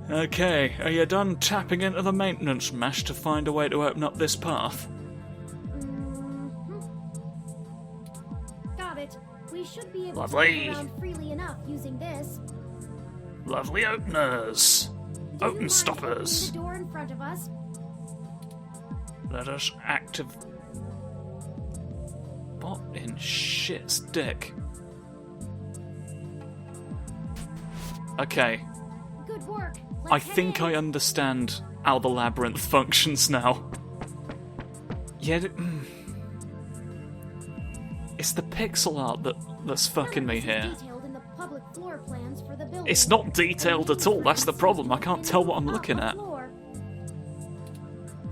Okay, are you done tapping into the maintenance mesh to find a way to open up this path? Got it. We should be able Lovely. to move around freely enough using this. Lovely openers. Do you Open mind stoppers. opening the door in front of us? Let us active. What in shit's dick? Okay. Good work. I think I understand how the labyrinth functions now. Yeah, it's the pixel art that's fucking me here. It's not detailed at all, that's the problem. I can't tell what I'm looking at.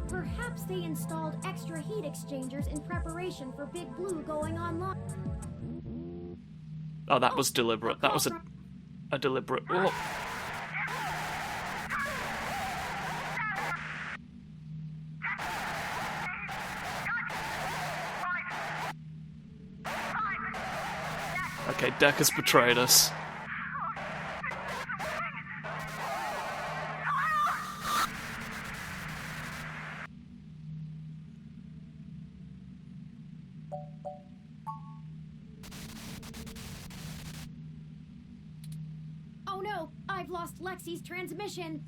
Perhaps they installed extra heat exchangers in preparation for Big Blue going online. Oh, that was deliberate. That was a deliberate... Oh. Okay, Deck has betrayed us. Oh no, I've lost Lexi's transmission.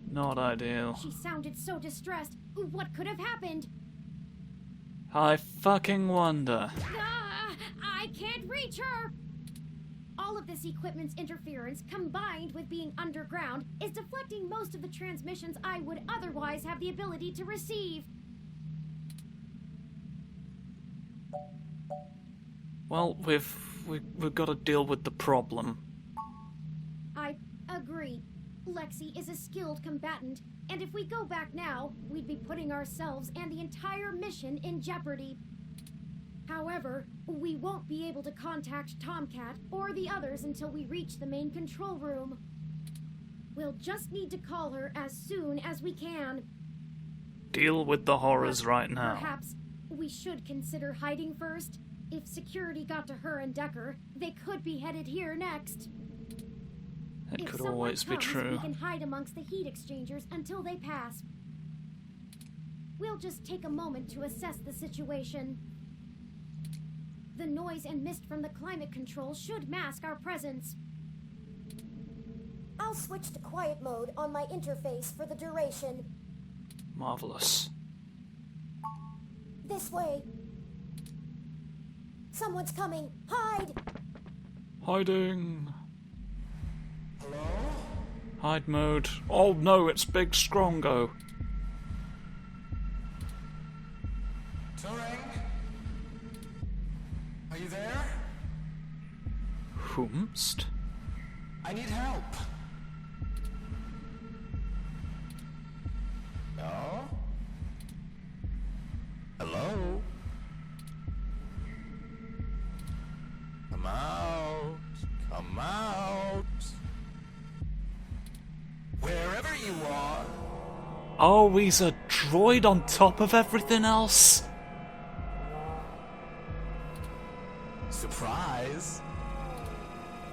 Not ideal. She sounded so distressed. What could have happened? I fucking wonder. I can't reach her! All of this equipment's interference, combined with being underground, is deflecting most of the transmissions I would otherwise have the ability to receive. Well, we've got to deal with the problem. I agree. Lexi is a skilled combatant, and if we go back now, we'd be putting ourselves and the entire mission in jeopardy. However, we won't be able to contact Tomcat or the others until we reach the main control room. We'll just need to call her as soon as we can. Deal with the horrors right now. Perhaps we should consider hiding first. If security got to her and Decker, they could be headed here next. It If could someone always be comes, true. We can hide amongst the heat exchangers until they pass. We'll just take a moment to assess the situation. The noise and mist from the climate control should mask our presence. I'll switch to quiet mode on my interface for the duration. Marvelous. This way. Someone's coming. Hide! Hiding. Hello? Hide mode. Oh no, it's Big Strongo. Turing? Are you there? Whomst? I need help. No? Hello? Come out. Come out. Wherever you are. Oh, he's a droid on top of everything else? Surprise.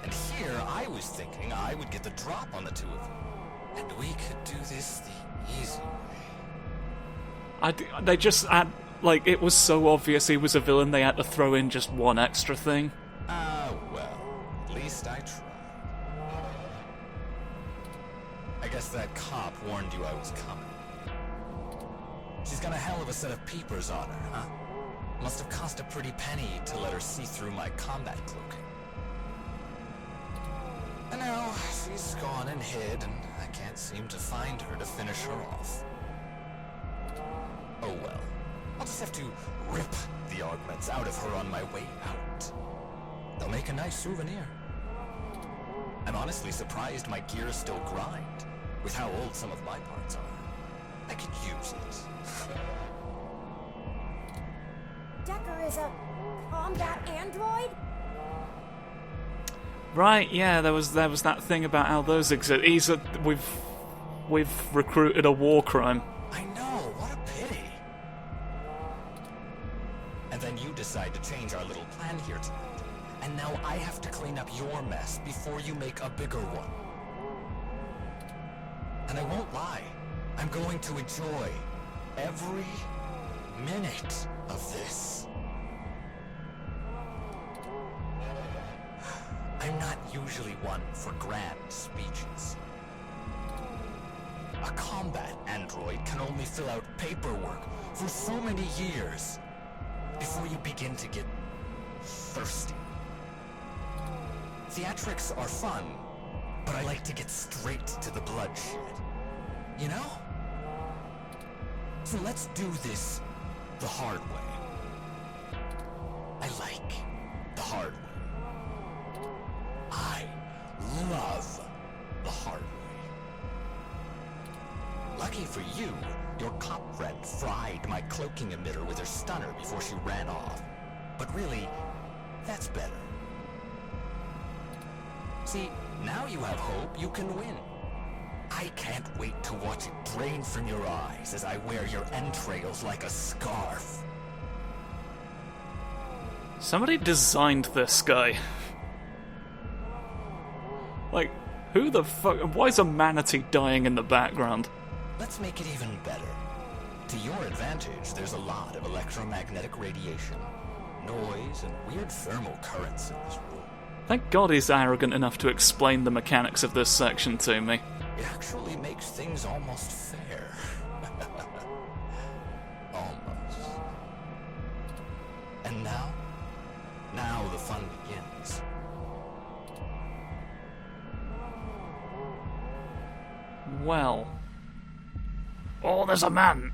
And here I was thinking I would get the drop on the two of you. And we could do this the easy way. They just had, like, it was so obvious he was a villain, they had to throw in just one extra thing. Well, at least I tried. I guess that cop warned you I was coming. She's got a hell of a set of peepers on her, huh? Must have cost a pretty penny to let her see through my combat cloaking. And now, she's gone and hid, and I can't seem to find her to finish her off. Oh well. I'll just have to rip the augments out of her on my way out. They'll make a nice souvenir. I'm honestly surprised my gears still grind, with how old some of my parts are. I could use it. Decker is a combat android? Right, yeah, there was that thing about how those exist. We've recruited a war crime. I know, what a pity. And then you decide to change our little plan here tonight. And now I have to clean up your mess before you make a bigger one. And I won't lie, I'm going to enjoy every minute of this. I'm not usually one for grand speeches. A combat android can only fill out paperwork for so many years before you begin to get thirsty. Theatrics are fun, but I like to get straight to the bloodshed. You know? So let's do this the hard way. I like the hard way. I love the hard way. Lucky for you, your cop friend fried my cloaking emitter with her stunner before she ran off. But really, that's better. See, now you have hope you can win. I can't wait to watch it drain from your eyes as I wear your entrails like a scarf. Somebody designed this guy. Like, who the fuck? Why is a manatee dying in the background? Let's make it even better. To your advantage, there's a lot of electromagnetic radiation, noise, and weird thermal currents in this room. Thank God he's arrogant enough to explain the mechanics of this section to me. It actually makes things almost fair. Almost. And now the fun begins. Well. Oh, there's a man!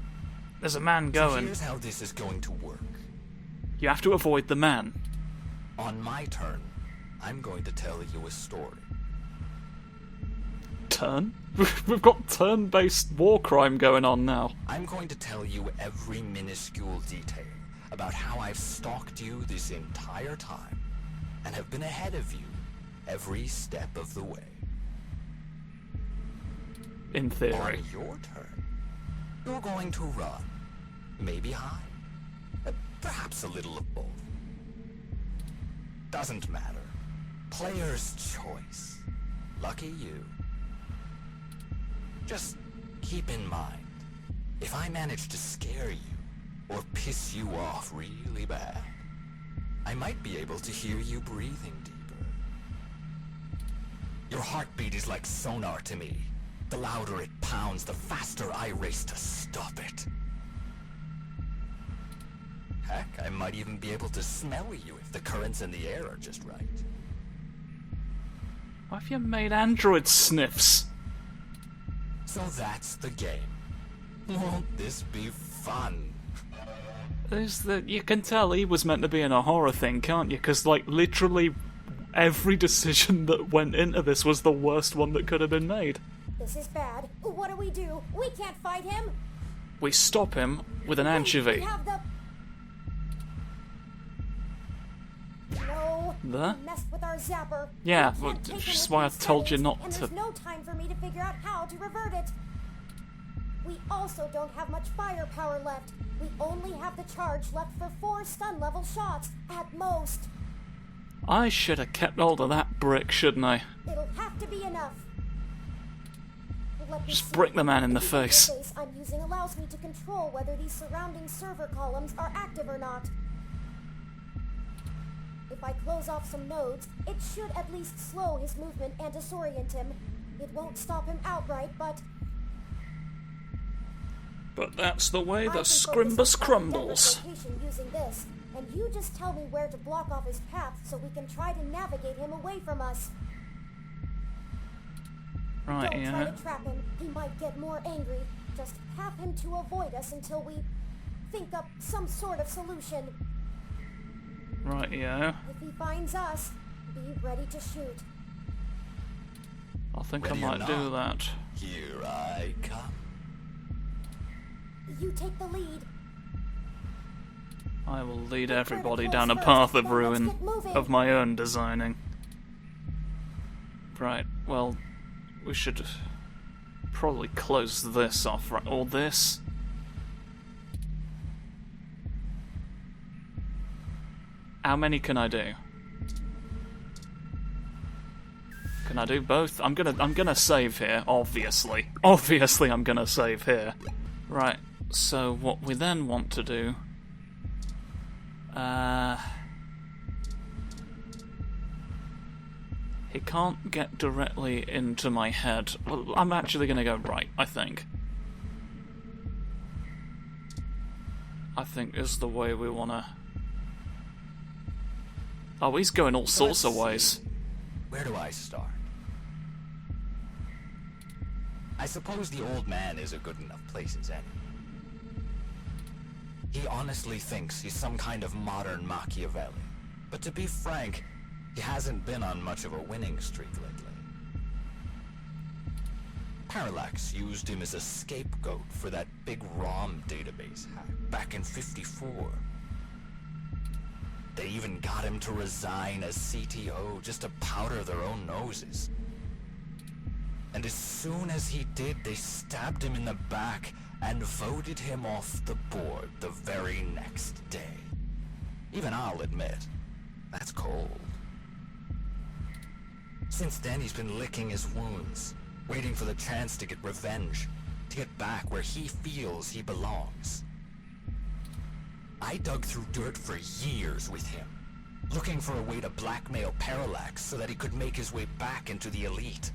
There's a man So going. here's how this is going to work. You have to avoid the man. On my turn, I'm going to tell you a story. Turn? We've got turn-based war crime going on now. I'm going to tell you every minuscule detail about how I've stalked you this entire time and have been ahead of you every step of the way. In theory. On your turn, you're going to run. Maybe hide. Perhaps a little of both. Doesn't matter. Player's choice. Lucky you. Just keep in mind, if I manage to scare you or piss you off really bad, I might be able to hear you breathing deeper. Your heartbeat is like sonar to me. The louder it pounds, the faster I race to stop it. Heck, I might even be able to smell you if the currents in the air are just right. Why have you made android sniffs? So that's the game. Won't this be fun? You can tell he was meant to be in a horror thing, can't you? Because, like, literally every decision that went into this was the worst one that could have been made. This is bad. What do? We can't fight him. We stop him with an anchovy. We have the... No. The? He messed with our zapper. Yeah, We well, can't take him which is with why I these told you settings, not and to. There's no time for me to figure out how to revert it. We also don't have much firepower left. We only have the charge left for 4 stun level shots, at most. I should have kept hold of that brick, shouldn't I? It'll have to be enough. Let me Just see. brick the man in the The face. interface I'm using allows me to control whether these surrounding server columns are active or not. If I close off some nodes, it should at least slow his movement and disorient him. It won't stop him outright, but... But that's the way I the can focus Scrimbus on crumbles. Deborah's location using this, and you just tell me where to block off his path so we can try to navigate him away from us. Right, Don't try yeah. to trap him. He might get more angry. Just have him to avoid us until we think up some sort of solution. Right, yeah. If he finds us, be ready to shoot. I think Ready I or might do not. that. Here I come. You take the lead. I will lead Get everybody close down a first, path of then let's ruin get moving. of my own designing. Right, well, we should probably close this off, right? Or this. How many can I do? Can I do both? I'm gonna save here, obviously. Obviously I'm gonna save here. Right, so what we then want to do... He can't get directly into my head. Well, I'm actually gonna go right, I think. I think is the way we wanna... Oh, he's going all sorts of ways. Where do I start? I suppose the old man is a good enough place as any. He honestly thinks he's some kind of modern Machiavelli. But to be frank, he hasn't been on much of a winning streak lately. Parallax used him as a scapegoat for that big ROM database hack back in '54. They even got him to resign as CTO just to powder their own noses. And as soon as he did, they stabbed him in the back and voted him off the board the very next day. Even I'll admit, that's cold. Since then, he's been licking his wounds, waiting for the chance to get revenge, to get back where he feels he belongs. I dug through dirt for years with him, looking for a way to blackmail Parallax so that he could make his way back into the elite.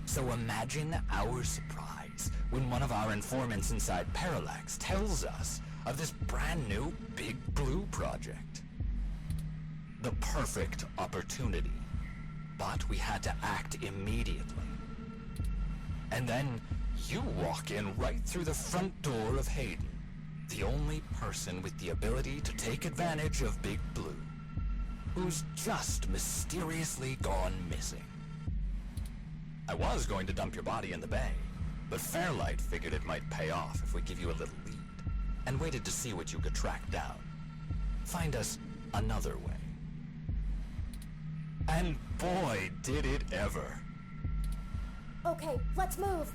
So imagine our surprise when one of our informants inside Parallax tells us of this brand new Big Blue project. The perfect opportunity, but we had to act immediately. And then you walk in right through the front door of Hayden, the only person with the ability to take advantage of Big Blue, who's just mysteriously gone missing. I was going to dump your body in the bay, but Fairlight figured it might pay off if we give you a little lead, and waited to see what you could track down. Find us another way. And boy, did it ever. Okay, let's move.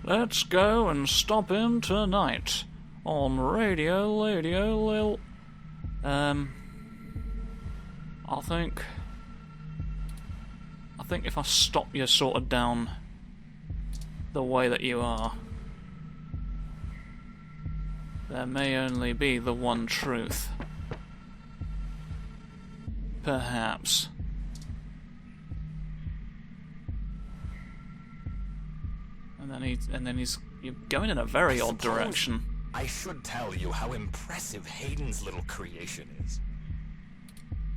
Let's go and stop him tonight on Radio Lil. I think if I stop you sort of down the way that you are, there may only be the one truth. Perhaps. And then he's you're going in a very odd direction. I should tell you how impressive Hayden's little creation is.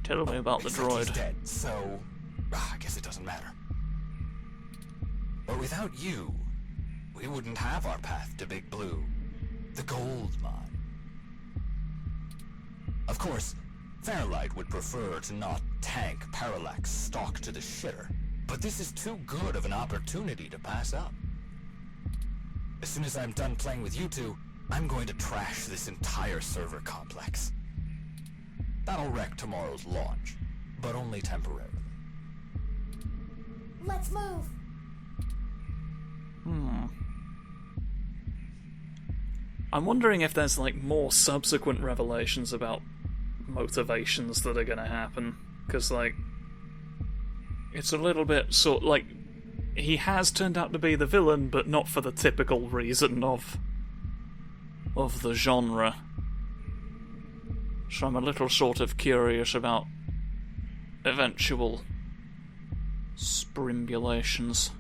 Tell me about the Except he's droid. dead, so I guess it doesn't matter. But without you, we wouldn't have our path to Big Blue, the gold mine. Of course, Fairlight would prefer to not tank Parallax stock to the shitter, but this is too good of an opportunity to pass up. As soon as I'm done playing with you two, I'm going to trash this entire server complex. That'll wreck tomorrow's launch, but only temporarily. Let's move. I'm wondering if there's like more subsequent revelations about motivations that are gonna happen, because like it's a little bit sort like he has turned out to be the villain, but not for the typical reason of the genre. So I'm a little sort of curious about eventual sprimbulations.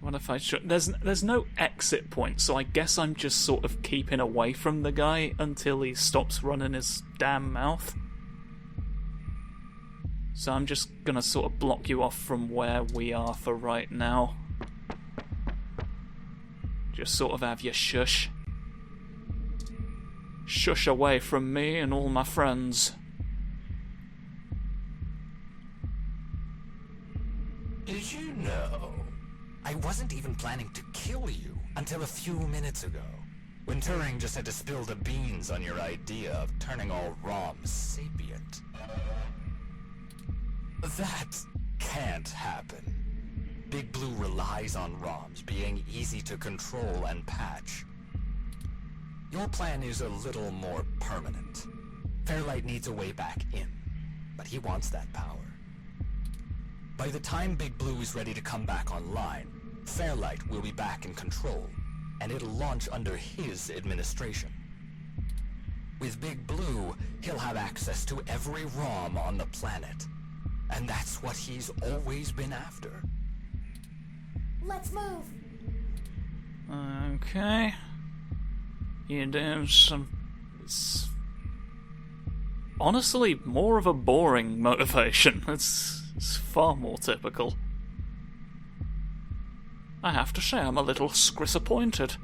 What if I should... There's no exit point, so I guess I'm just sort of keeping away from the guy until he stops running his damn mouth. So I'm just gonna sort of block you off from where we are for right now. Just sort of have you shush. Shush away from me and all my friends. Did you know? I wasn't even planning to kill you until a few minutes ago, when Turing just had to spill the beans on your idea of turning all ROMs sapient. That can't happen. Big Blue relies on ROMs being easy to control and patch. Your plan is a little more permanent. Fairlight needs a way back in, but he wants that power. By the time Big Blue is ready to come back online, Fairlight will be back in control, and it'll launch under his administration. With Big Blue, he'll have access to every ROM on the planet, and that's what he's always been after. Let's move. Okay. You do some... It's honestly more of a boring motivation. It's far more typical. I have to say I'm a little disappointed.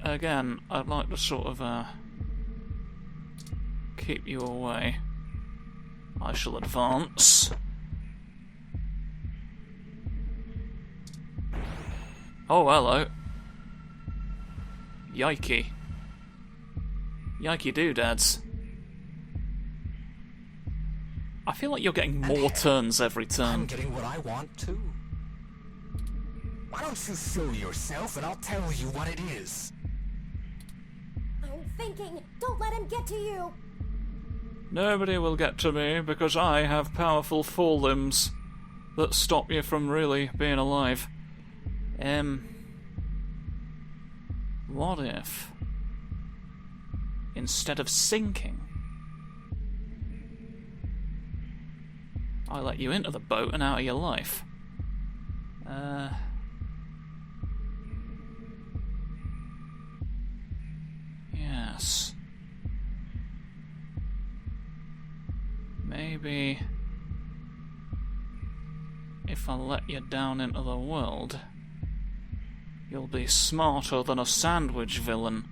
Again, I'd like to sort of keep you away. I shall advance. Oh, hello. Yikey. Yikey doodads. I feel like you're getting more turns every I'm turn. getting what I want too. Why don't you show yourself and I'll tell you what it is? I'm thinking. Don't let him get to you. Nobody will get to me because I have powerful forelimbs that stop you from really being alive. What if, instead of sinking, I let you into the boat and out of your life? Yes. Maybe if I let you down into the world, you'll be smarter than a sandwich villain.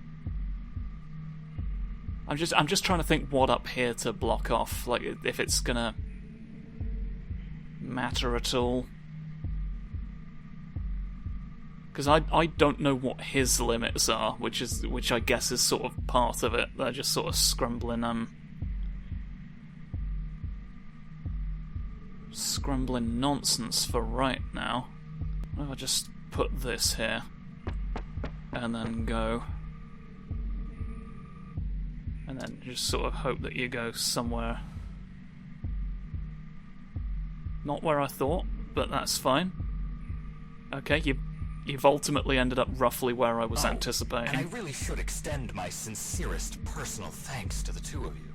I'm just trying to think what up here to block off, like if it's gonna matter at all. Because I don't know what his limits are, which I guess is sort of part of it. They're just sort of scrambling nonsense for right now. I'll just put this here and then go, and then just sort of hope that you go somewhere not where I thought, but that's fine. Okay, you've ultimately ended up roughly where I was anticipating. And I really should extend my sincerest personal thanks to the two of you.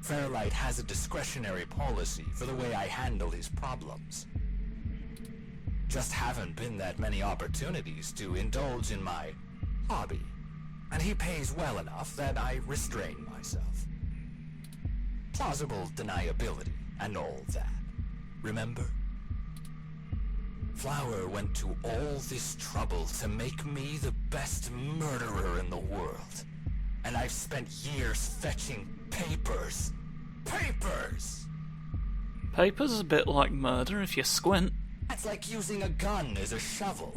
Fairlight has a discretionary policy for the way I handle his problems. Just haven't been that many opportunities to indulge in my hobby, and he pays well enough that I restrain myself. Plausible deniability and all that. Remember? Flower went to all this trouble to make me the best murderer in the world. And I've spent years fetching papers. Papers! Paper's a bit like murder if you squint. That's like using a gun as a shovel.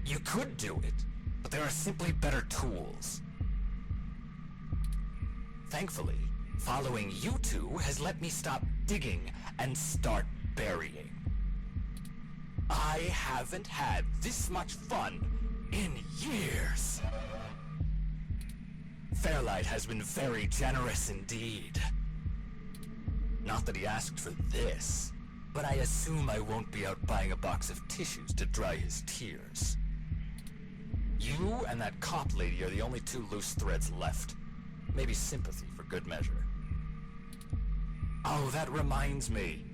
You could do it, but there are simply better tools. Thankfully, following you two has let me stop digging and start burying. I haven't had this much fun in years. Fairlight has been very generous indeed. Not that he asked for this, but I assume I won't be out buying a box of tissues to dry his tears. You and that cop lady are the only two loose threads left. Maybe sympathy for good measure. Oh, that reminds me.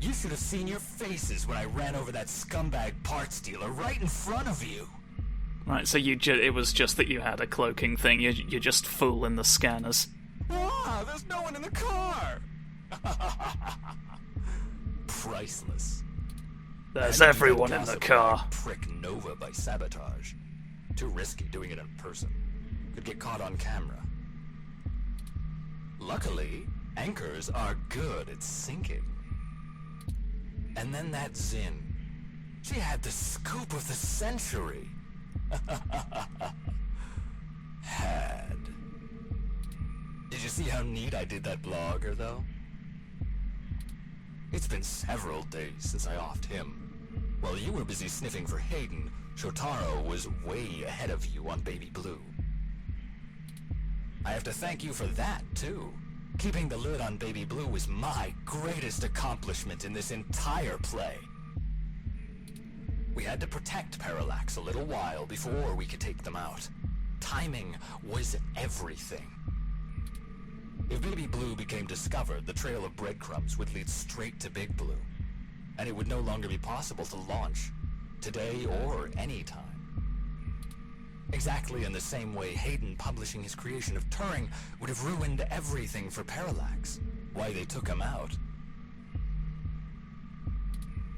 You should have seen your faces when I ran over that scumbag parts dealer right in front of you. Right, so it was just that you had a cloaking thing. You're just fooling the scanners. Ah, there's no one in the car! Priceless. There's everyone in the car. Prick Nova by sabotage. Too risky doing it in person. Could get caught on camera. Luckily, anchors are good at sinking. And then that Zin. She had the scoop of the century. Had. Did you see how neat I did that blogger, though? It's been several days since I offed him. While you were busy sniffing for Hayden, Shotaro was way ahead of you on Baby Blue. I have to thank you for that, too. Keeping the lid on Baby Blue was my greatest accomplishment in this entire play. We had to protect Parallax a little while before we could take them out. Timing was everything. If Baby Blue became discovered, the trail of breadcrumbs would lead straight to Big Blue, and it would no longer be possible to launch, today or any time. Exactly in the same way Hayden publishing his creation of Turing would have ruined everything for Parallax. Why they took him out.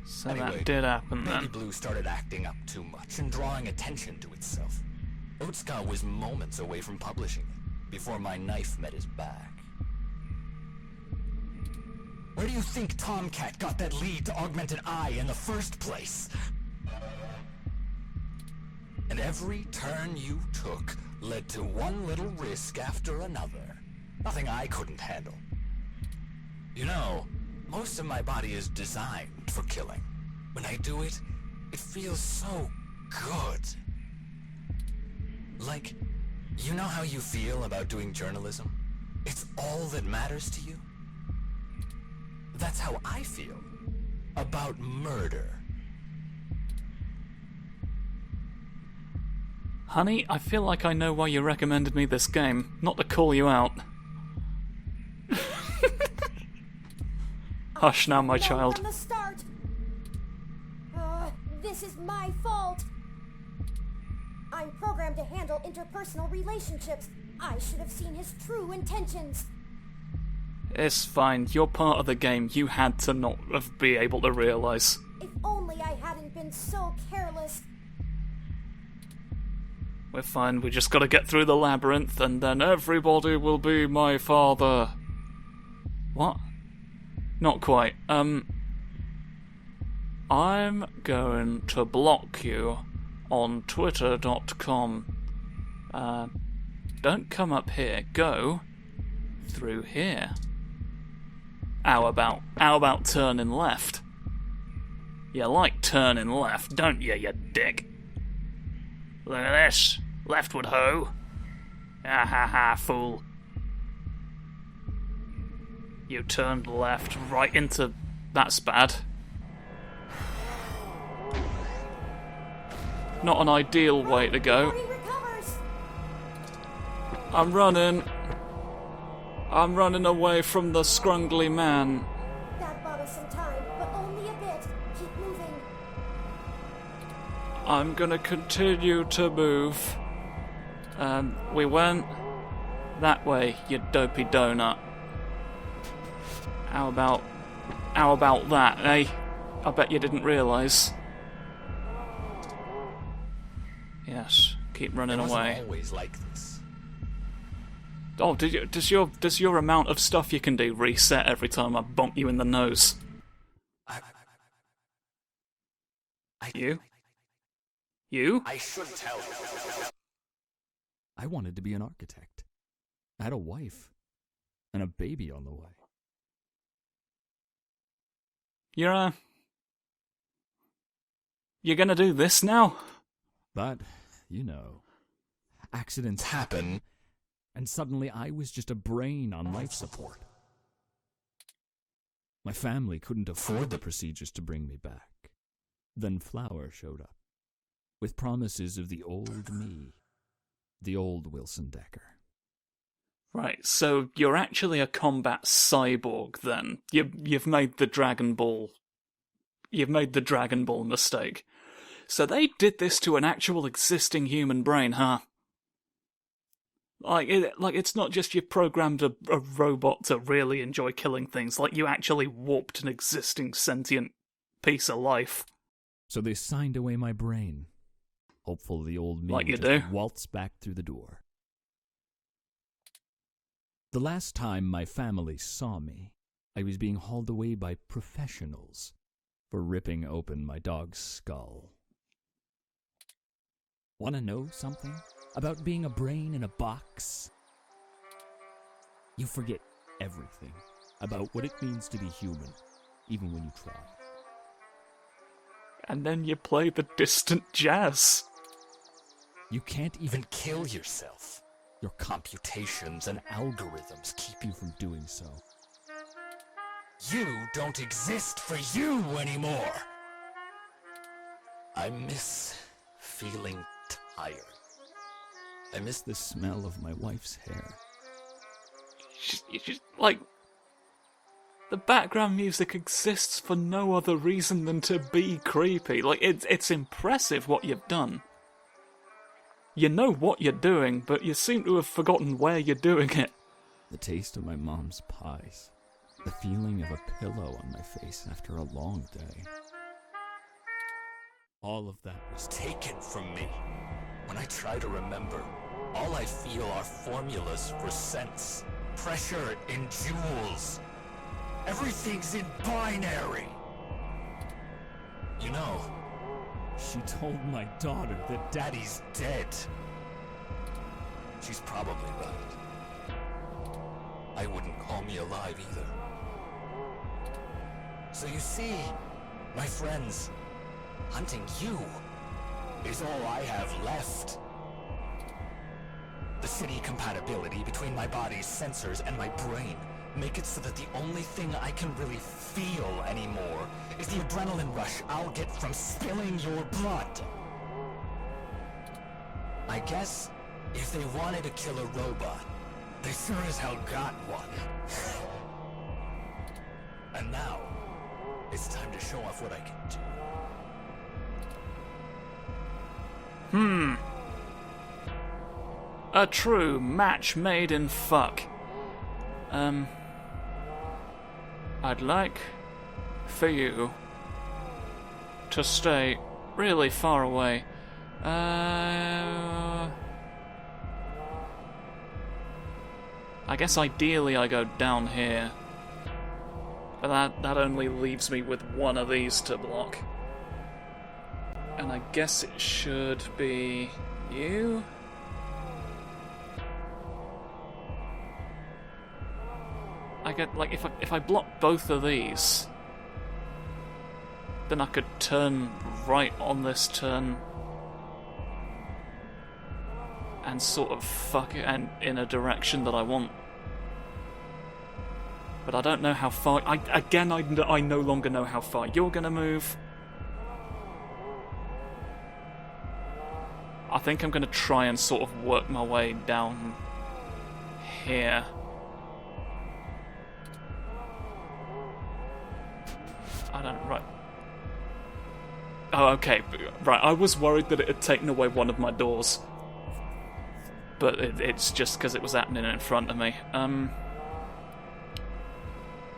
So Anyway, that did happen Baby then. Blue started acting up too much and drawing attention to itself. Otsuka was moments away from publishing it, before my knife met his back. Where do you think Tomcat got that lead to Augmented Eye in the first place? And every turn you took led to one little risk after another. Nothing I couldn't handle. You know, most of my body is designed for killing. When I do it, it feels so good. Like, you know how you feel about doing journalism? It's all that matters to you? That's how I feel about murder. Honey, I feel like I know why you recommended me this game. Not to call you out. Hush now, my child. From the start. This is my fault. I'm programmed to handle interpersonal relationships. I should have seen his true intentions. It's fine. You're part of the game. You had to not be able to realise. If only I hadn't been so careless. We're fine. We just gotta get through the labyrinth, and then everybody will be my father. What? Not quite. I'm going to block you on twitter.com. Don't come up here. Go through here. How about turning left? You like turning left, don't you, you dick? Look at this. Leftward ho. Ah ha ha, fool. You turned left right into... That's bad. Not an ideal way to go. Before he recovers. I'm running away from the scrungly man. That bought us some time, but only a bit. Keep moving. I'm gonna continue to move. We went that way, you dopey donut. How about that, eh? I bet you didn't realise. Yes, keep running It wasn't away. always like this. Oh, does your amount of stuff you can do reset every time I bonk you in the nose? You? I should tell you. I wanted to be an architect. I had a wife and a baby on the way. You're gonna do this now? But, you know, accidents happen, and suddenly I was just a brain on life support. My family couldn't afford the procedures to bring me back. Then Flower showed up, with promises of the old me, the old Wilson Decker. Right, so you're actually a combat cyborg then. You've made the Dragon Ball. You've made the Dragon Ball mistake. So they did this to an actual existing human brain, huh? Like it's not just you programmed a robot to really enjoy killing things. Like you actually warped an existing sentient piece of life. So they signed away my brain, hopeful the old me Like you would do. just waltz back through the door. The last time my family saw me, I was being hauled away by professionals for ripping open my dog's skull. Want to know something about being a brain in a box? You forget everything about what it means to be human, even when you try. And then you play the distant jazz. You can't even Even kill yourself. your computations and algorithms keep you from doing so. You don't exist for you anymore. I miss feeling tired. I miss the smell of my wife's hair. You just, like... The background music exists for no other reason than to be creepy. Like, it's impressive what you've done. You know what you're doing, but you seem to have forgotten where you're doing it. The taste of my mom's pies. The feeling of a pillow on my face after a long day. All of that was Taken from me. When I try to remember, all I feel are formulas for sense. Pressure in joules. Everything's in binary. You know, She told my daughter that Daddy's dead. She's probably right. I wouldn't call me alive either. So you see, my friends, hunting you is all I have left. The city compatibility between my body's sensors and my brain make it so that the only thing I can really feel anymore is the adrenaline rush I'll get from spilling your blood. I guess if they wanted to kill a robot, they sure as hell got one. And now, it's time to show off what I can do. A true match made in fuck. I'd like for you to stay really far away. I guess ideally I go down here. But that only leaves me with one of these to block. And I guess it should be you? I get, like, if I block both of these, then I could turn right on this turn and sort of fuck it and in a direction that I want. But I don't know how far. I no longer know how far you're gonna move. I think I'm gonna try and sort of work my way down here. I don't... Right. Oh, okay. Right, I was worried that it had taken away one of my doors. But it's just because it was happening in front of me.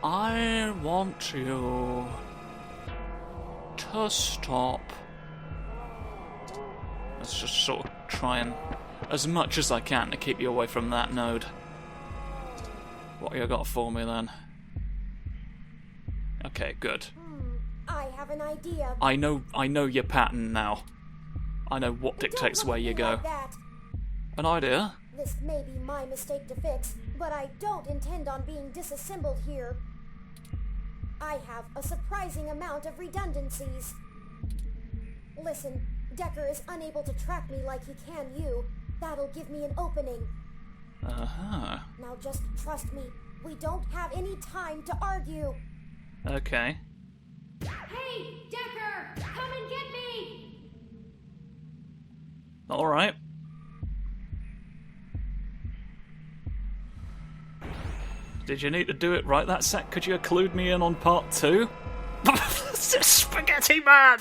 I want you to stop. Let's just sort of try and... as much as I can to keep you away from that node. What you got for me, then? Okay, good. I have an idea. I know your pattern now. I know what dictates where you go. Like that. An idea? This may be my mistake to fix, but I don't intend on being disassembled here. I have a surprising amount of redundancies. Listen, Decker is unable to track me like he can you. That'll give me an opening. Uh-huh. Now just trust me. We don't have any time to argue. Okay. Hey, Decker! Come and get me! Alright. Did you need to do it right that sec? Could you include me in on part 2? Spaghetti Man!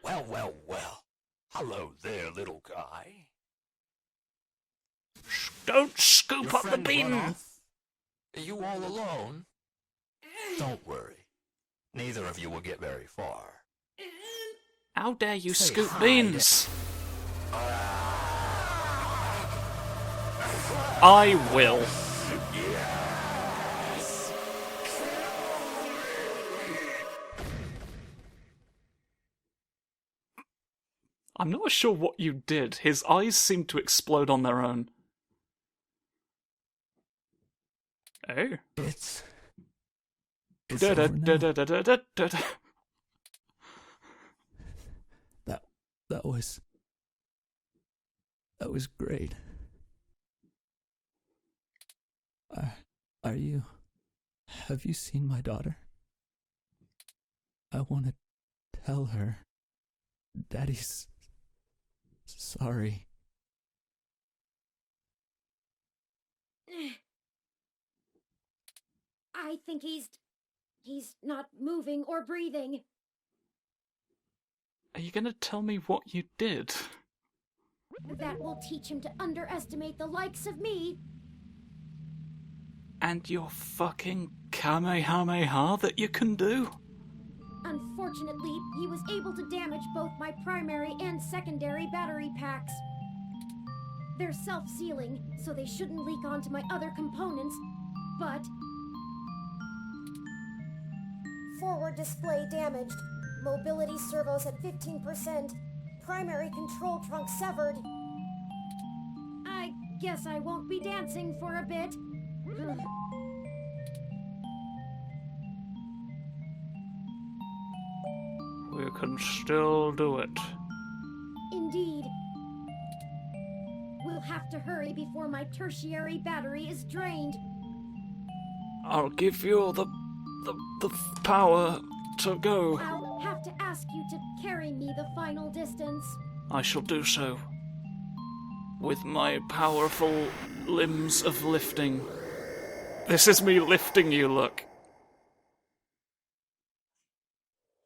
Well, well, well. Hello there, little guy. Don't scoop Your up the friend run bean! off? Are you all alone? Don't worry. Neither of you will get very far. How dare you Say scoop hi beans? I will. I'm not sure what you did. His eyes seemed to explode on their own. Oh. It's Da da over da now. da da da da da. That was great. Have you seen my daughter? I want to tell her Daddy's sorry. I think he's not moving or breathing. Are you gonna tell me what you did? That will teach him to underestimate the likes of me. And your fucking Kamehameha that you can do? Unfortunately, he was able to damage both my primary and secondary battery packs. They're self-sealing, so they shouldn't leak onto my other components, but... Forward display damaged. Mobility servos at 15%. Primary control trunk severed. I guess I won't be dancing for a bit. We can still do it. Indeed. We'll have to hurry before my tertiary battery is drained. I'll give you the power to go. I'll have to ask you to carry me the final distance. I shall do so. With my powerful limbs of lifting. This is me lifting you, look.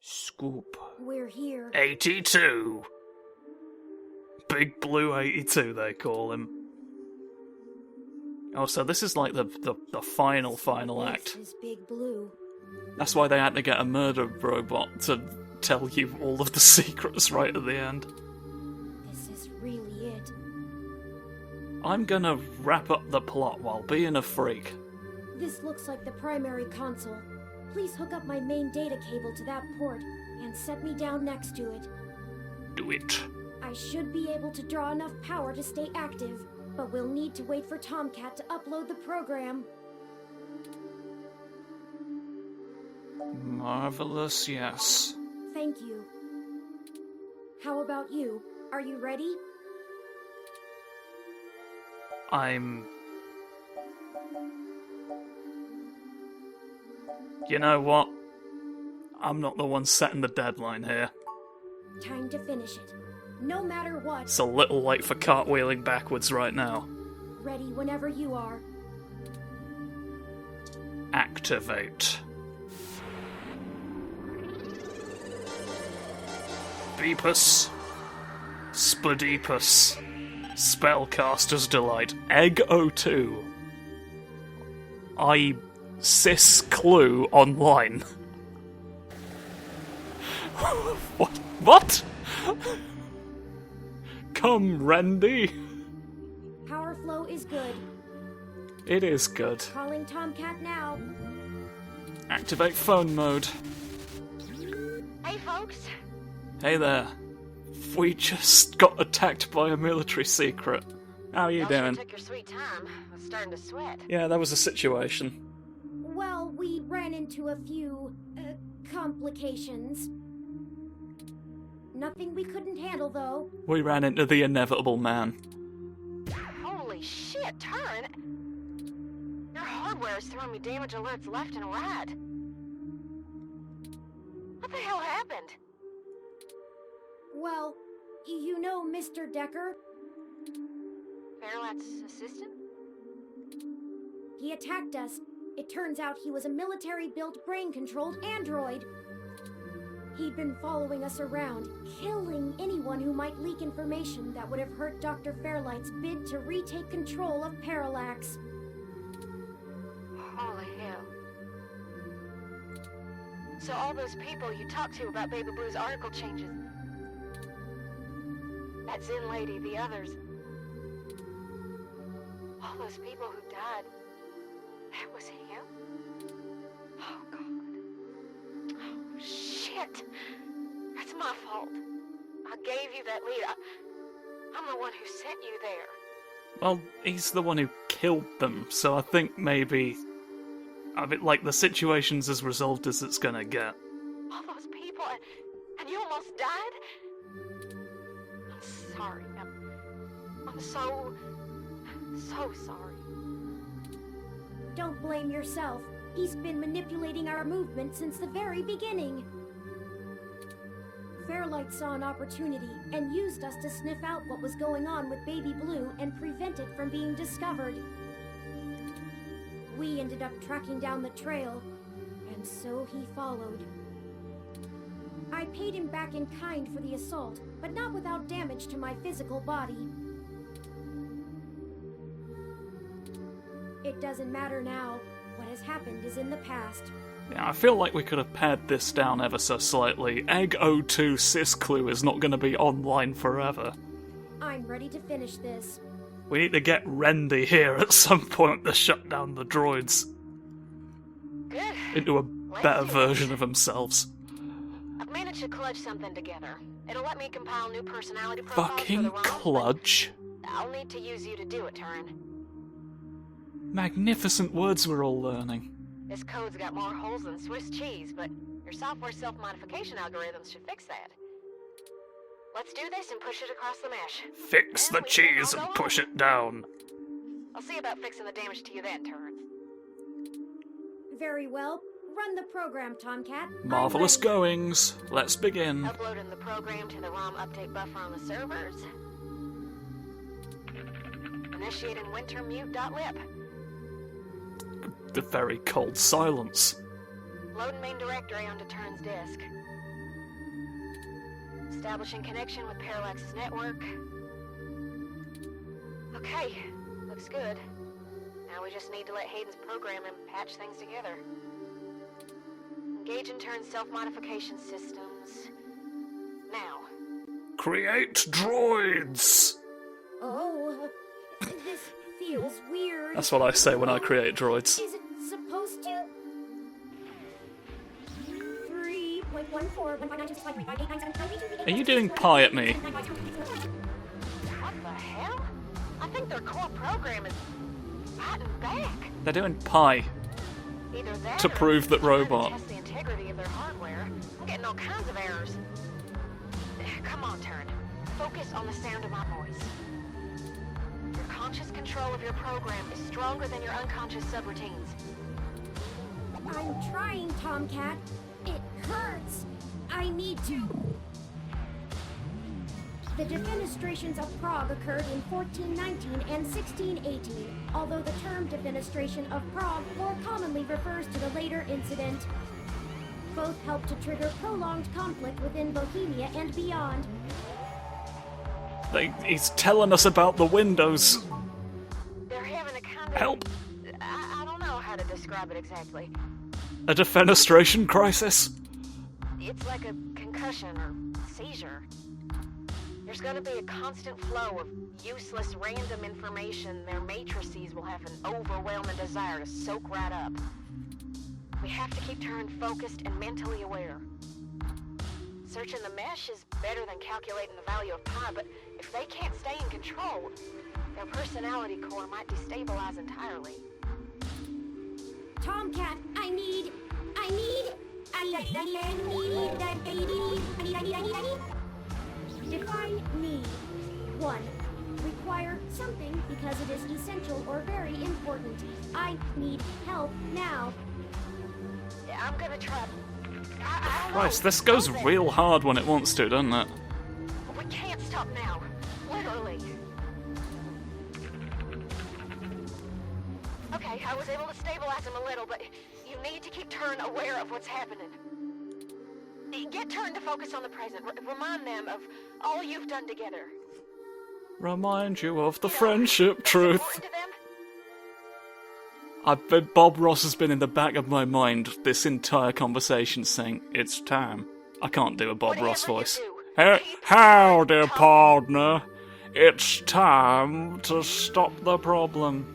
Scoop. We're here. 82. Big Blue 82, they call him. Oh, so this is like the final act. This is Big Blue. That's why they had to get a murder robot to tell you all of the secrets right at the end. This is really it. I'm gonna wrap up the plot while being a freak. This looks like the primary console. Please hook up my main data cable to that port and set me down next to it. Do it. I should be able to draw enough power to stay active, but we'll need to wait for Tomcat to upload the program. Marvelous, yes. Thank you. How about you? Are you ready? You know what? I'm not the one setting the deadline here. Time to finish it. No matter what. It's a little late for cartwheeling backwards right now. Ready whenever you are. Activate. Beepus. Spadeepus. Spellcaster's Delight. Egg 02. Sis Clue online. What? Come, Randy. Power flow is good. It is good. Calling Tomcat now. Activate phone mode. Hey, folks. Hey there. We just got attacked by a military secret. How are you Y'all sure doing? took your sweet time. I was starting to sweat. Yeah, that was a situation. Well, we ran into a few, complications. Nothing we couldn't handle, though. We ran into the inevitable man. Holy shit, Turn! Your hardware is throwing me damage alerts left and right. What the hell happened? Well, you know Mr. Decker? Fairlight's assistant? He attacked us. It turns out he was a military-built, brain-controlled android. He'd been following us around, killing anyone who might leak information that would have hurt Dr. Fairlight's bid to retake control of Parallax. Holy hell. So all those people you talked to about Baby Blue's article changes. That Zen lady, the others. All those people who died. That was him? Oh, God. Oh, shit. That's my fault. I gave you that lead. I'm the one who sent you there. Well, he's the one who killed them, so I think maybe... like, the situation's as resolved as it's gonna get. All those people, and you almost died? I'm so sorry. Don't blame yourself. He's been manipulating our movement since the very beginning. Fairlight saw an opportunity and used us to sniff out what was going on with Baby Blue and prevent it from being discovered. We ended up tracking down the trail, and so he followed. I paid him back in kind for the assault, but not without damage to my physical body. It doesn't matter now. What has happened is in the past. Yeah, I feel like we could have pared this down ever so slightly. Egg 02 Sysclue is not going to be online forever. I'm ready to finish this. We need to get Rendy here at some point to shut down the droids Good. into a Let's better do it. version of themselves. I've managed to clutch something together. It'll let me compile new personality profiles for Fucking the ROM, but cludge. I'll need to use you to do it, Turin. Magnificent words we're all learning. This code's got more holes than Swiss cheese, but your software self-modification algorithms should fix that. Let's do this and push it across the mesh. Fix Then the we can cheese all and go push home. it down. I'll see about fixing the damage to you then, Turin. Very well. Run the program, Tomcat. I'm Marvelous ready. goings. Let's begin. Uploading the program to the ROM update buffer on the servers. Initiating wintermute.lib. The very cold silence. Loading main directory onto Turn's disk. Establishing connection with Parallax's network. Okay, looks good. Now we just need to let Hayden's programming patch things together. Engage in Turn's self-modification systems. Now. Create droids. Oh, this feels weird. That's what I say when I create droids. Is it supposed to? 3.14. Are you doing pie at me? What the hell? I think their core program is fighting back. They're doing pie. Either that To or prove that they're trying to robot. test the integrity of their hardware. I'm getting all kinds of errors. Come on, Turn. Focus on the sound of my voice. Your conscious control of your program is stronger than your unconscious subroutines. I'm trying, Tomcat. It hurts. I need to. The defenestrations of Prague occurred in 1419 and 1618, although the term defenestration of Prague more commonly refers to the later incident. Both helped to trigger prolonged conflict within Bohemia and beyond. He's telling us about the windows. They're having a kind of... Help. I don't know how to describe it exactly. A defenestration crisis. It's like a concussion or seizure. There's gonna be a constant flow of useless random information their matrices will have an overwhelming desire to soak right up. We have to keep Turin focused and mentally aware. Searching the mesh is better than calculating the value of pi, but if they can't stay in control, their personality core might destabilize entirely. Tomcat, I need. Define need. 1. Require something because it is essential or very important. I need help now. I'm gonna try... I don't Christ, know. this goes Something. real hard when it wants to, doesn't it? We can't stop now. Literally. Okay, I was able to stabilize him a little, but you need to keep Turin aware of what's happening. Get Turin to focus on the present. Remind them of all you've done together. Remind you of the You know, friendship what's truth. important to them? I've been, Bob Ross has been in the back of my mind this entire conversation saying, it's time. I can't do a Bob Whatever Ross you voice. do, keep Howdy, Turin partner. It's time to stop the problem.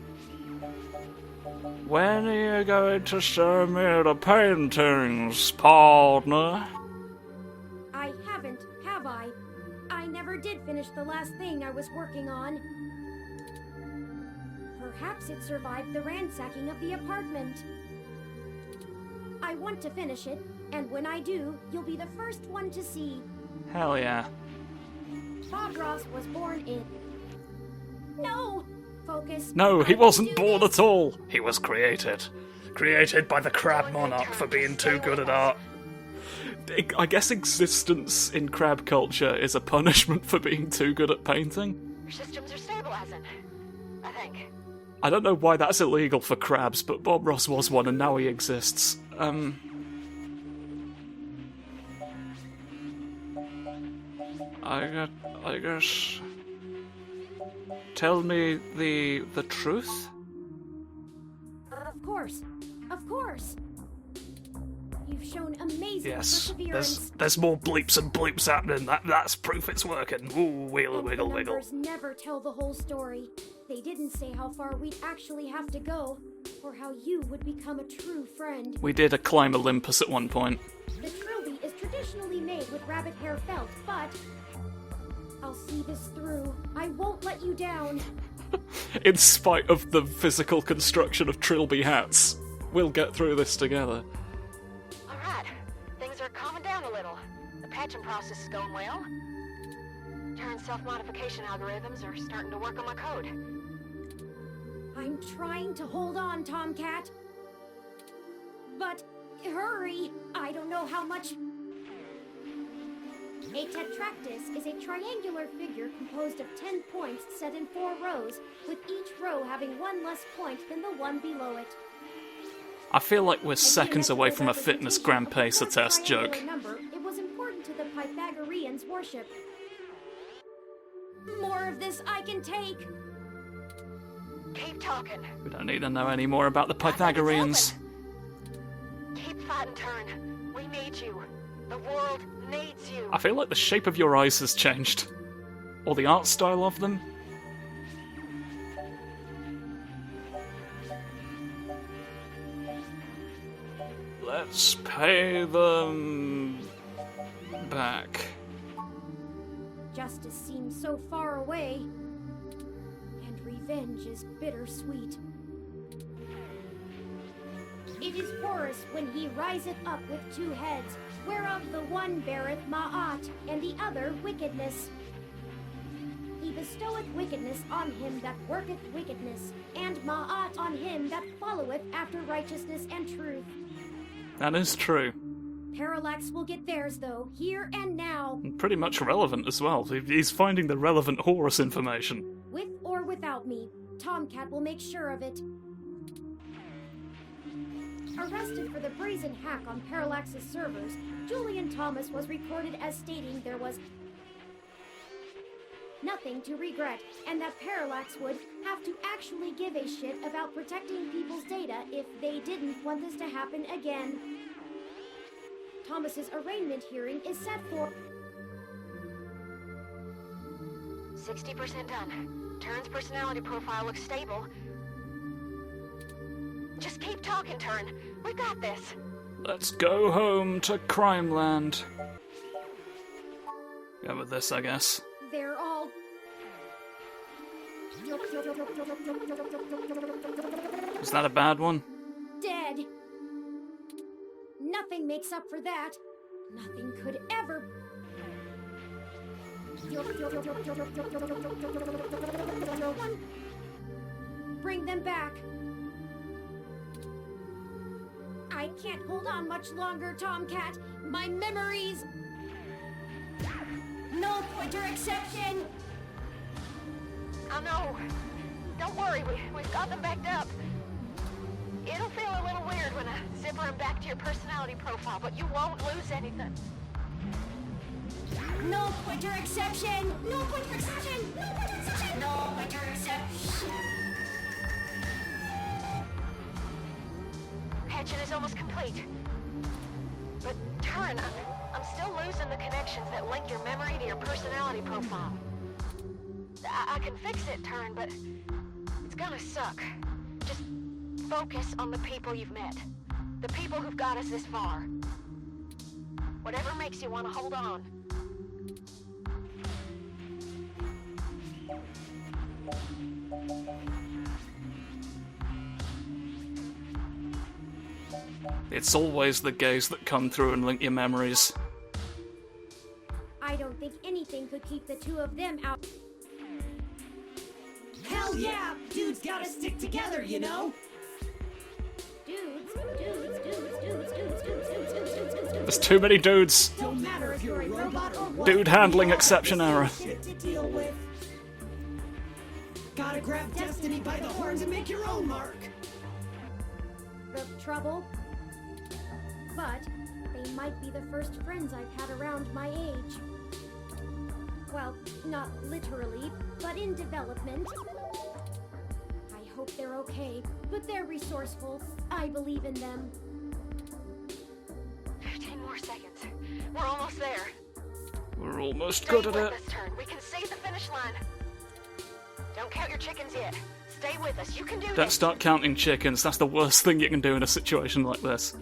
When are you going to show me the paintings, partner? I haven't, have I? I never did finish the last thing I was working on. Perhaps it survived the ransacking of the apartment. I want to finish it, and when I do, you'll be the first one to see. Hell yeah. Bob Ross was born in No! Focus. No, he I wasn't can do born this. at all. He was created. Created by the crab monarch for being too good at art. I guess existence in crab culture is a punishment for being too good at painting. Your systems are stabilizing, I think. I don't know why that's illegal for crabs, but Bob Ross was one and now he exists. I guess... Tell me the truth? Of course. Of course. You've shown amazing Yes, perseverance. there's more bleeps and bloops happening. That's proof it's working. Ooh, wiggle, And wiggle, the wiggle. numbers never tell the whole story. They didn't say how far we'd actually have to go, or how you would become a true friend. We did a climb Olympus at one point. The trilby is traditionally made with rabbit hair felt, but I'll see this through. I won't let you down. In spite of the physical construction of trilby hats, we'll get through this together. Alright, things are calming down a little. The patching process is going well. Turn self-modification algorithms are starting to work on my code. I'm trying to hold on, Tomcat. But hurry! I don't know how much... A tetractys is a triangular figure composed of 10 points set in 4 rows, with each row having one less point than the one below it. I feel like we're seconds Again, away as from a fitness Grand Pacer fourth test triangular joke. Number, it was important to the Pythagoreans' worship. More of this I can take. Keep talking. We don't need to know any more about the Pythagoreans. Keep fighting, Turn. We need you. The world needs you. I feel like the shape of your eyes has changed. Or the art style of them. Let's pay them back. Justice seems so far away, and revenge is bittersweet. It is Horus when he riseth up with 2 heads, whereof the one beareth Ma'at, and the other wickedness. He bestoweth wickedness on him that worketh wickedness, and Ma'at on him that followeth after righteousness and truth. That is true. Parallax will get theirs, though, here and now. And pretty much relevant as well. He's finding the relevant Horus information. With or without me, Tomcat will make sure of it. Arrested for the brazen hack on Parallax's servers, Julian Thomas was recorded as stating there was nothing to regret, and that Parallax would have to actually give a shit about protecting people's data if they didn't want this to happen again. Thomas's arraignment hearing is set for 60% done. Turn's personality profile looks stable. Just keep talking, Turn. We got this. Let's go home to Crime Land. Go with this, I guess. They're all Is that a bad one? dead. Nothing makes up for that. Nothing could ever. Bring them back. I can't hold on much longer, Tomcat. My memories. No pointer exception. I know. Don't worry, we've got them backed up. It'll feel a little weird when I zipper them back to your personality profile, but you won't lose anything. No pointer exception. No pointer exception. No pointer exception. No pointer exception. Patching is almost complete. But Turn, I'm still losing the connections that link your memory to your personality profile. I can fix it, Turn, but it's gonna suck. Just focus on the people you've met. The people who've got us this far. Whatever makes you want to hold on. It's always the gays that come through and link your memories. I don't think anything could keep the two of them out. Hell gotta stick together, you know? Dudes, dudes, dudes, dudes, dudes, dudes, dudes, dudes, dudes, dudes. There's too many dudes. Don't matter if you're a robot or what. Dude handling we all exception have error. shit to deal with. Gotta grab destiny by the horns and make your own mark. The trouble? But they might be the first friends I've had around my age. Well, not literally, but in development. I hope they're okay, but they're resourceful. I believe in them. 10 more seconds. We're almost there. We're almost Stay good at with it. us, Turn. We can save the finish line. Don't count your chickens yet. Stay with us. You can do Don't this. start counting chickens. That's the worst thing you can do in a situation like this.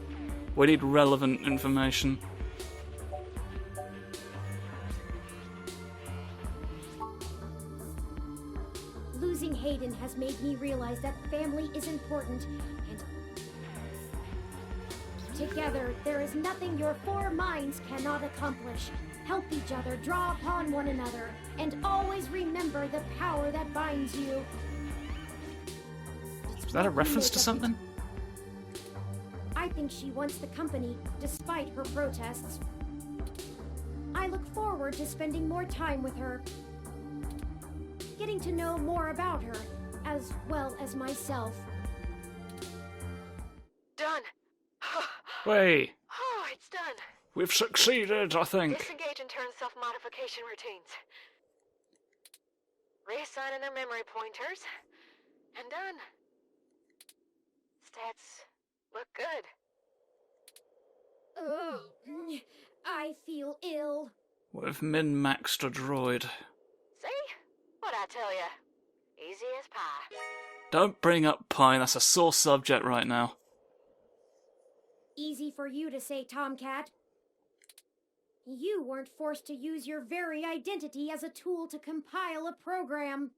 We need relevant information. Losing Hayden has made me realize that family is important, and together there is nothing your four minds cannot accomplish. Help each other, draw upon one another, and always remember the power that binds you. Is that a reference to something? I think she wants the company, despite her protests. I look forward to spending more time with her, getting to know more about her, as well as myself. Done. Wait, Oh, it's done. we've succeeded, I think. Disengage and turn self-modification routines. Reassigning their memory pointers. And done. Stats look good. Ugh, I feel ill. We've min-maxed a droid. See? What'd I tell ya? Easy as pie. Don't bring up pie, that's a sore subject right now. Easy for you to say, Tomcat. You weren't forced to use your very identity as a tool to compile a program.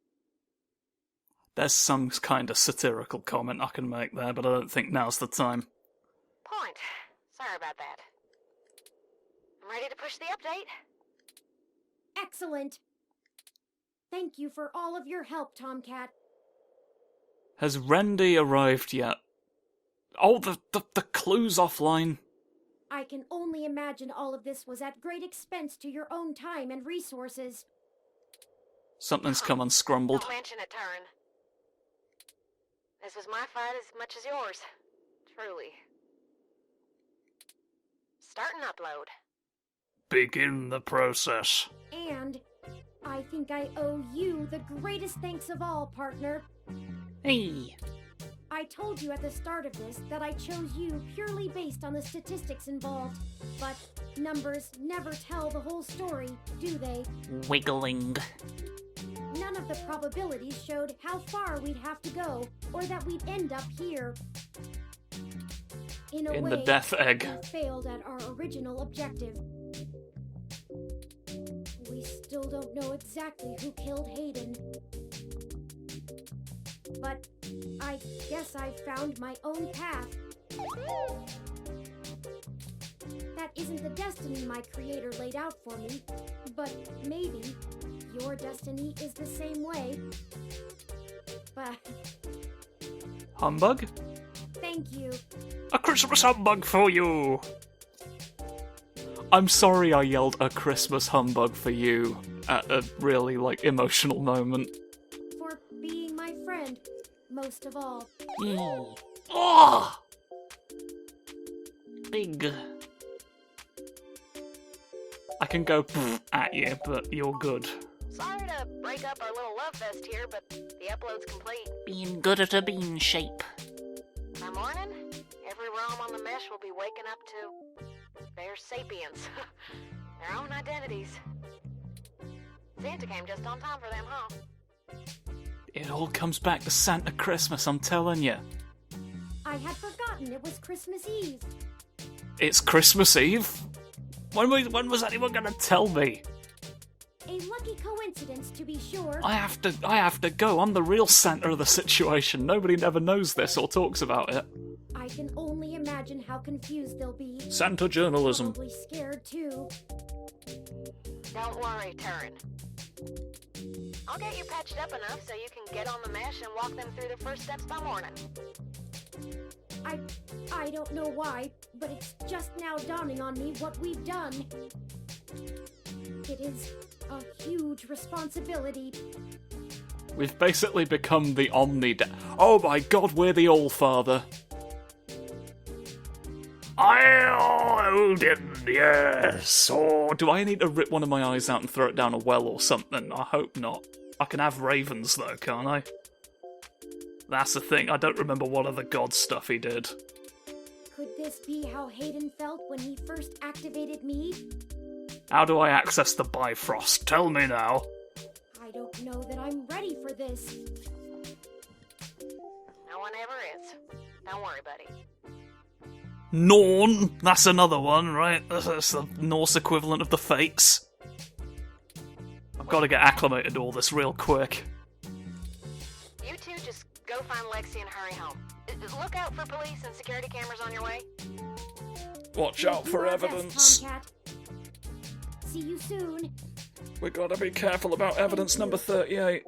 There's some kind of satirical comment I can make there, but I don't think now's the time. Point. Sorry about that. I'm ready to push the update. Excellent. Thank you for all of your help, Tomcat. Has Randy arrived yet? Oh, the clue's offline. I can only imagine all of this was at great expense to your own time and resources. Something's come unscrumbled. Don't mention it, Turn. This was my fight as much as yours. Truly. Start and upload. Begin the process. And I think I owe you the greatest thanks of all, partner. Hey. I told you at the start of this that I chose you purely based on the statistics involved, but numbers never tell the whole story, do they? Wiggling. None of the probabilities showed how far we'd have to go, or that we'd end up here. In a In way, the death egg. we failed at our original objective. We still don't know exactly who killed Hayden. But I guess I found my own path. That isn't the destiny my creator laid out for me, but maybe your destiny is the same way. But Humbug? thank you. A Christmas humbug for you! I'm sorry I yelled a Christmas humbug for you at a really, emotional moment. For being my friend, most of all. Oh! Big. I can go at you, but you're good. Sorry to break up our little love fest here, but the upload's complete. Being good at a bean shape. By morning, every realm on the mesh will be waking up to their sapience. Their own identities. Santa came just on time for them, huh? It all comes back to Santa Christmas, I'm telling you. I had forgotten it was Christmas Eve. It's Christmas Eve? When was anyone gonna tell me? A lucky coincidence, to be sure. I have to go. I'm the real Santa of the situation. Nobody never knows this or talks about it. I can only imagine how confused they'll be. Santa journalism. Probably scared too. Don't worry, Turn. I'll get you patched up enough so you can get on the mesh and walk them through the first steps by morning. I don't know why, but it's just now dawning on me what we've done. It is a huge responsibility. We've basically become the Oh my god, we're the All-Father. I'll yes. Or do I need to rip one of my eyes out and throw it down a well or something? I hope not. I can have ravens though, can't I? That's the thing, I don't remember what other god stuff he did. Could this be how Hayden felt when he first activated me? How do I access the Bifrost? Tell me now. I don't know that I'm ready for this. No one ever is. Don't worry, buddy. Norn! That's another one, right? That's the Norse equivalent of the Fates. I've got to get acclimated to all this real quick. You two just go find Lexi and hurry home. Look out for police and security cameras on your way. Watch out for Do our best, evidence. Tomcat. See you soon. We gotta be careful about evidence number 38.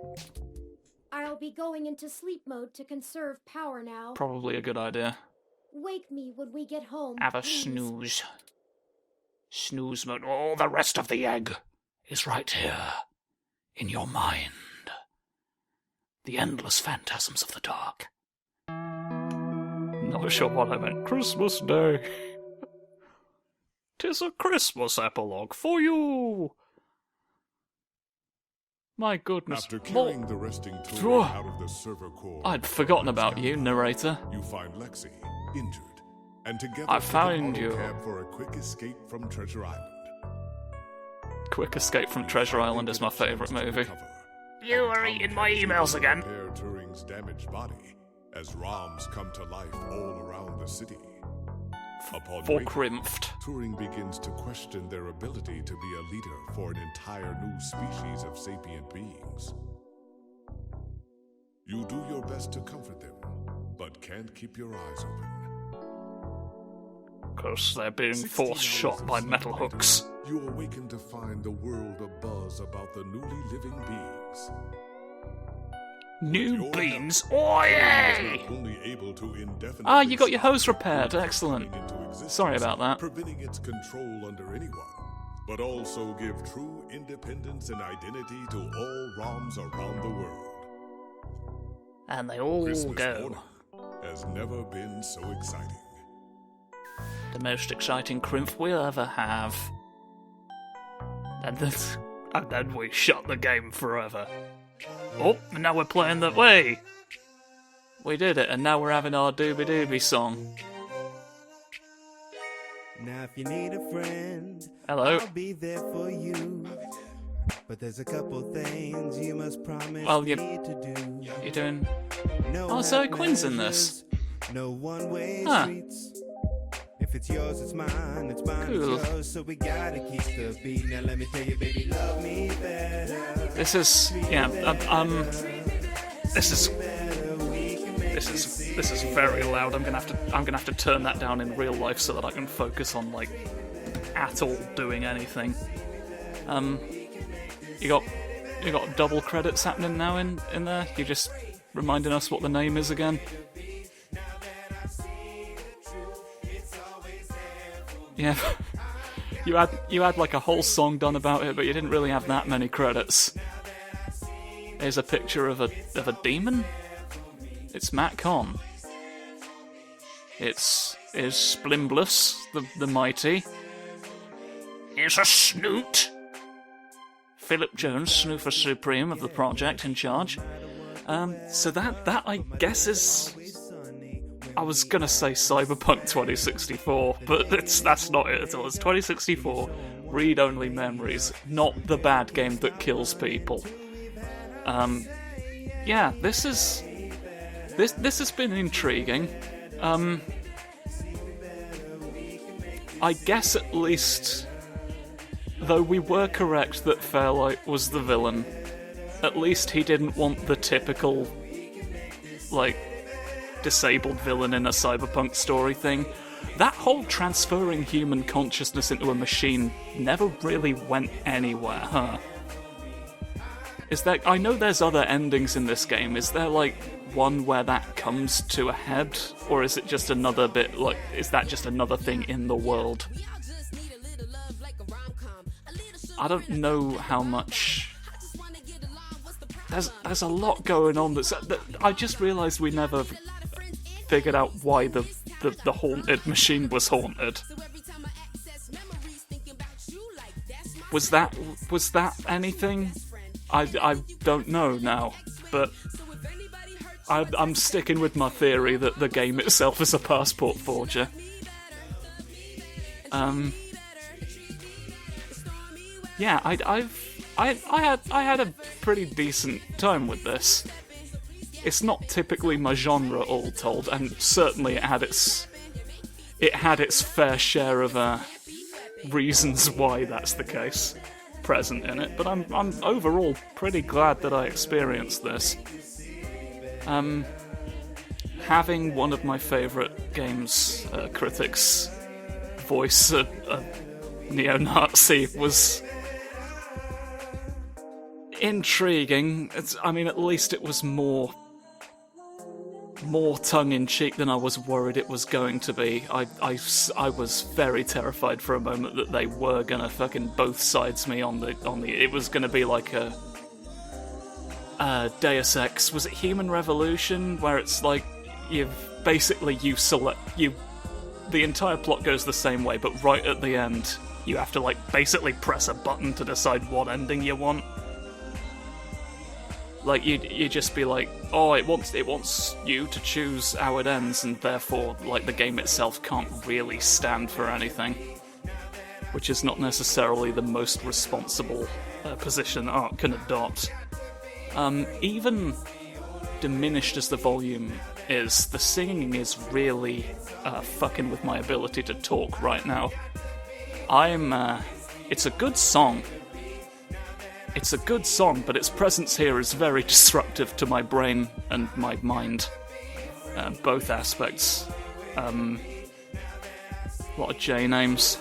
I'll be going into sleep mode to conserve power now. Probably a good idea. Wake me when we get home. Have a please. snooze. Snooze mode. All the rest of the egg is right here. In your mind. The endless phantasms of the dark. Not sure what I meant. Christmas Day. 'Tis a Christmas epilogue for you. My goodness. After carrying the resting Throw- Turing out of the server core, I'd forgotten about you, narrator. you find Lexi injured, and together I take found an you. autocab for a quick escape from Treasure Island. Quick Escape from Treasure Island is my favourite movie. You are eating my emails again. Repair Turing's damaged body as ROMs come to life all around the city. Upon For waking, Krimpft. Turing begins to question their ability to be a leader for an entire new species of sapient beings. You do your best to comfort them, but can't keep your eyes open. Because they're being 16 force hours shot of by sleep metal later, hooks. You awaken to find the world abuzz about the newly living beings. New Your beans, help, Turing is oi! not only able to indefinitely Ah, you got your stop hose the repaired, being excellent. coming into existence, Sorry about that. Preventing its control under anyone, but also give true independence and identity to all ROMs around the world. And they all Christmas go. morning has never been so exciting. The most exciting Krimpf we'll ever have. And then we shut the game forever. Oh, and now we're playing the way. We did it, and now we're having our Doobie Doobie song. Now if you need a friend, Hello. I'll be there for you. But there's a couple things you must promise Well, me to do. You're doing... No Oh, Zoe half Quinn's in this. measures, no one-way Huh. streets. If it's yours, it's mine. It's mine, Cool. it's yours. So we gotta keep the beat. Now let me tell you, baby, love me better. This is... Yeah, This is very loud. I'm gonna have to turn that down in real life so that I can focus on, like, at all doing anything. You got double credits happening now in there? You're just reminding us what the name is again? Yeah. You had like a whole song done about it, but you didn't really have that many credits. Here's a picture of a demon. It's Matt Conn. Is Splimbless the mighty. Here's a snoot. Philip Jones, snoofer supreme of the project, in charge. So that I guess is... I was gonna say Cyberpunk 2064, but that's not it at all. It's 2064, read-only memories, not the bad game that kills people. Yeah, this has been intriguing. I guess at least, though we were correct that Fairlight was the villain, at least he didn't want the typical, like, disabled villain in a cyberpunk story thing. That whole transferring human consciousness into a machine never really went anywhere, huh? Is there... I know there's other endings in this game. Is there, like, one where that comes to a head? Or is it just another bit, like... Is that just another thing in the world? I don't know how much... There's a lot going on that I just realised we never figured out why the haunted machine was haunted. Was that anything? I don't know now, but I'm sticking with my theory that the game itself is a passport forger. Yeah, I had a pretty decent time with this. It's not typically my genre, all told, and certainly it had its fair share of reasons why that's the case present in it. But I'm overall pretty glad that I experienced this. Having one of my favourite games critics voice a neo-Nazi was intriguing. At least it was more tongue-in-cheek than I was worried it was going to be. I was very terrified for a moment that they were gonna fucking both sides me on the. It was gonna be like a Deus Ex. Was it Human Revolution, where it's like the entire plot goes the same way, but right at the end you have to like basically press a button to decide what ending you want. Like, you just be like, oh, it wants you to choose how it ends, and therefore, like, the game itself can't really stand for anything. Which is not necessarily the most responsible position art can adopt. Even diminished as the volume is, the singing is really fucking with my ability to talk right now. It's a good song. It's a good song, but its presence here is very disruptive to my brain and my mind. Both aspects. A lot of J names.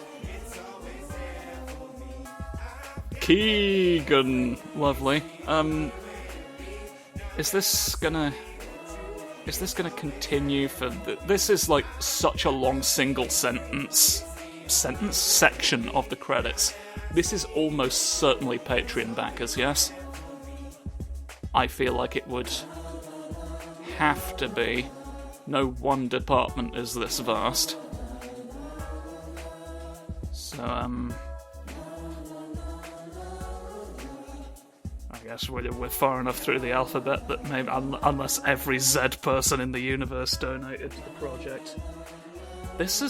Keegan, lovely. Is this gonna continue for this is like such a long single section of the credits. This is almost certainly Patreon backers, yes? I feel like it would have to be. No one department is this vast. So, I guess we're far enough through the alphabet that maybe, unless every Z person in the universe donated to the project. This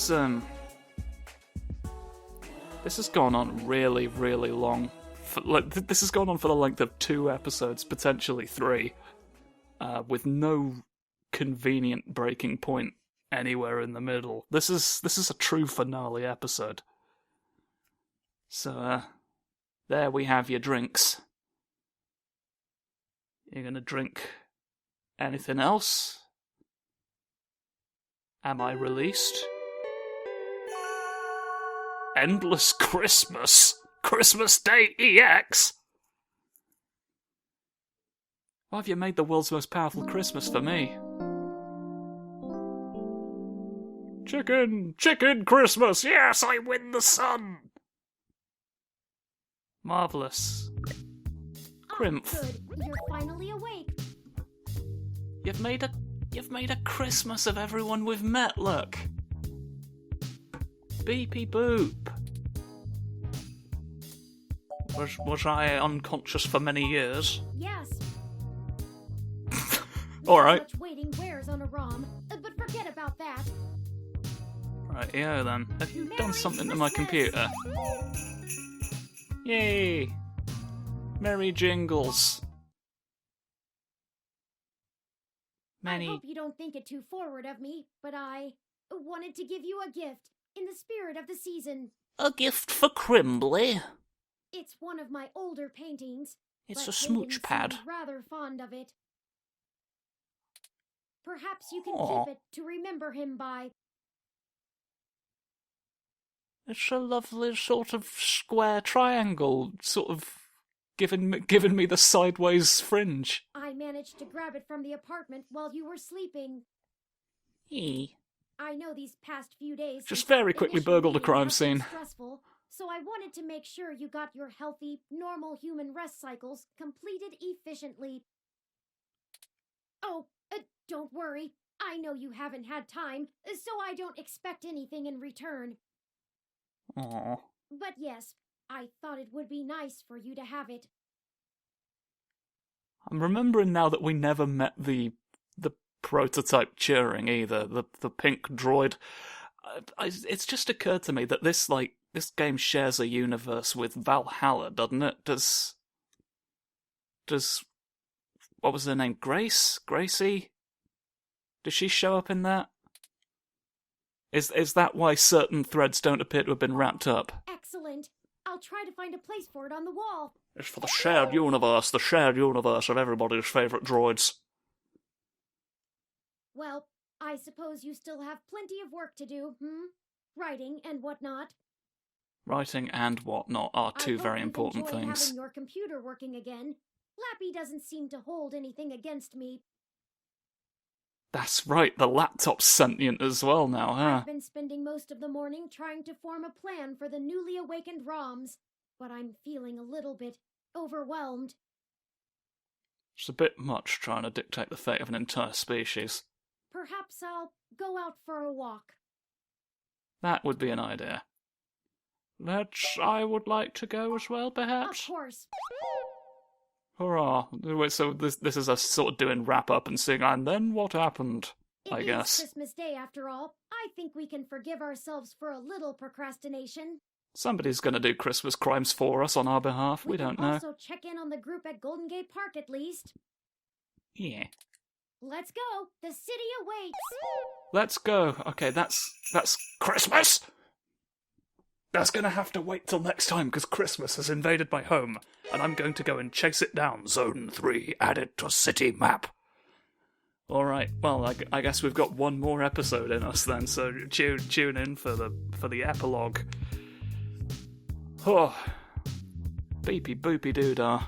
has gone on really, really long. This has gone on for the length of 2 episodes, potentially 3, with no convenient breaking point anywhere in the middle. This is a true finale episode. So, there we have your drinks. You're gonna drink anything else? Am I released? Endless Christmas? Christmas Day EX? Why have you made the world's most powerful Christmas for me? Chicken Christmas! Yes, I win the sun! Marvellous. Crimph. Good, you're finally awake. You've made a Christmas of everyone we've met, look. Beepy boop. Was I unconscious for many years? Yes. Alright. Much waiting wears on a ROM, but forget about that. Right, yeah then. Have you Merry done something to my Christmas! computer? Yay! Merry jingles. I hope you don't think it too forward of me, but I wanted to give you a gift in the spirit of the season. A gift for Crimbley? It's one of my older paintings. It's but a smooch Hayden pad. seemed rather fond of it. Perhaps you can Aw. keep it to remember him by. It's a lovely sort of square triangle, sort of giving me the sideways fringe. I managed to grab it from the apartment while you were sleeping. I know these past few days Just very quickly burgled a crime have been scene. stressful, so I wanted to make sure you got your healthy, normal human rest cycles completed efficiently. Oh, don't worry. I know you haven't had time, so I don't expect anything in return. Aww. But yes, I thought it would be nice for you to have it. I'm remembering now that we never met the prototype Turing either, the pink droid. It's just occurred to me that this game shares a universe with Valhalla, doesn't it? Does what was her name? Gracie? Does she show up in that? Is that why certain threads don't appear to have been wrapped up? Excellent. I'll try to find a place for it on the wall. It's for the shared universe of everybody's favourite droids. Well, I suppose you still have plenty of work to do, Writing and whatnot. Writing and whatnot are two very important I hope you enjoy things. having your computer working again. Lappy doesn't seem to hold anything against me. That's right, the laptop's sentient as well now, huh? I've been spending most of the morning trying to form a plan for the newly awakened ROMs, but I'm feeling a little bit overwhelmed. It's a bit much trying to dictate the fate of an entire species. Perhaps I'll go out for a walk. That would be an idea. I would like to go as well, perhaps? Of course. Hurrah. So this is us sort of doing wrap-up and seeing, and then what happened, I guess. It is Christmas Day, after all. I think we can forgive ourselves for a little procrastination. Somebody's going to do Christmas crimes for us on our behalf. We don't know. Also check in on the group at Golden Gate Park, at least. Yeah. Let's go. The city awaits. Let's go. Okay, that's Christmas! That's going to have to wait till next time, because Christmas has invaded my home, and I'm going to go and chase it down. Zone 3, added to city map. Alright, well, I guess we've got one more episode in us then, so tune in for the epilogue. Oh, beepy boopy doodah.